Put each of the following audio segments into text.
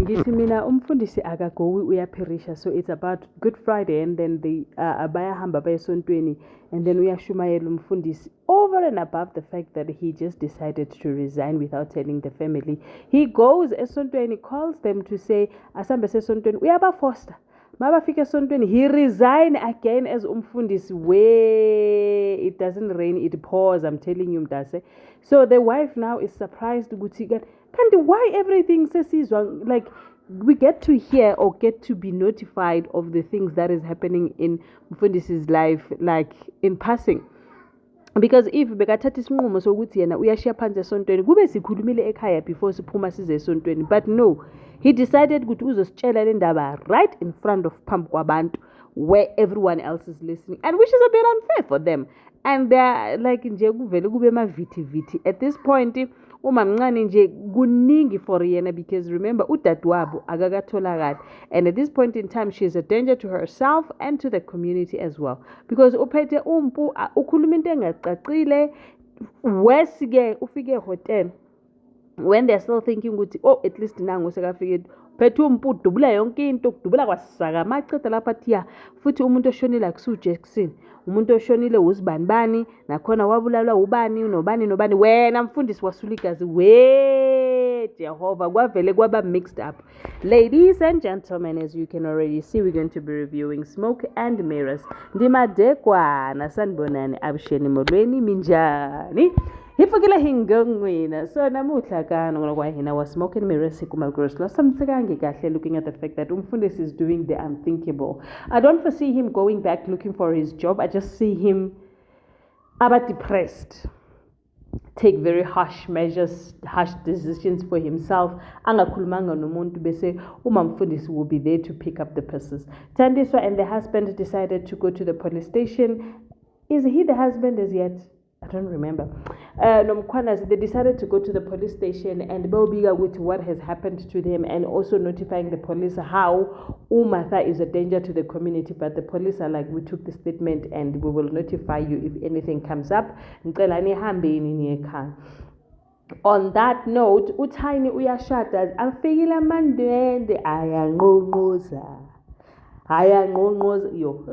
ngithi mina umfundisi akagowi uyapherisha, so it's about Good Friday and then they bayahamba baye esontweni and then uyashumayela umfundisi over and above the fact that he just decided to resign without telling the family. He goes esontweni, calls them to say asambe sesontweni uyabafoster. Mabafika esontweni, he resign again as umfundisi. Where it doesn't rain, it pours. I'm telling you, Mdase. So the wife now is surprised. Kandi, why everything says like we get to hear or get to be notified of the things that is happening in Mfundisi's life, like in passing. Because if bekathatha isinqumo sokuthi yena uyashiya phansi esontweni kube sikhulumile ekhaya before siphuma size esontweni, but no, he decided ukuthi uzositshela le ndaba right in front of phambi kwabantu where everyone else is listening, and which is a bit unfair for them. And they're like nje kuvele kube mavithi at this point. Umamncane nje kuningi for yena, because remember udadewabo akakatholakala, and at this point in time she is a danger to herself and to the community as well, because uphethe umpu ukhuluma into engacacile. Wesike ufike ehotel when they're still thinking ukuthi oh at least nangu sekafike phethe umpu udubula yonke into, ukudubula kwasaka amacetha lapha thiya, futhi umuntu oshonile akusu Jackson, umuntu oshonile uzibanibani, nakhona wabulalwa ubani nobani. Wena mfundisi wasuligazi, we Jehovah, kwavele kwaba mixed up. Ladies and gentlemen, as you can already see, we're going to be reviewing Smoke and Mirrors. Ndimadekwana sanibonani abusheni molweni minjani. Hifukile hingongwina. So namuhla kana ngokwa hina wa Smoke and Mirrors kuma grosslo samtsekange kahle, looking at the fact that umfundisi is doing the unthinkable. I don't foresee him going back looking for his job. I just see him depressed, take very harsh measures, harsh decisions for himself. Angakhulumanga nomuntu bese umamfundisi will be there to pick up the pieces. Tandiswa and the husband decided to go to the police station. Is he the husband as yet? I don't remember. They decided to go to the police station and Bobiga with what has happened to them, and also notifying the police how Umatha is a danger to the community. But the police are like, we took the statement and we will notify you if anything comes up. On that note, uThini uyashada, afikile amandwende ayanqonqoza yo.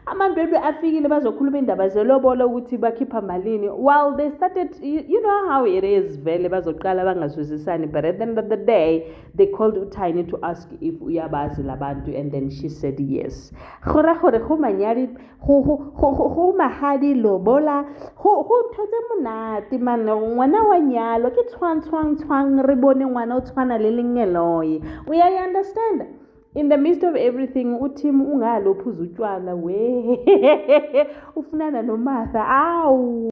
Amandwendwe afikile bazokhuluma indaba zelobolo ukuthi bakhipha malini. While they started, you know how it is, vele bazoqala bangazwisisani, but at the end of the day they called uThini to ask if uyabazi labantu, and then she said yes. Khora go manyadi go mahadi lobola go thotse monate man, ngwana wa nyalo ke tshwang re bone ngwana o tshwana le lengeloyi. We understand. In the midst of everything, uThim ungalophuza utshwala we ufunana noMartha. Awu.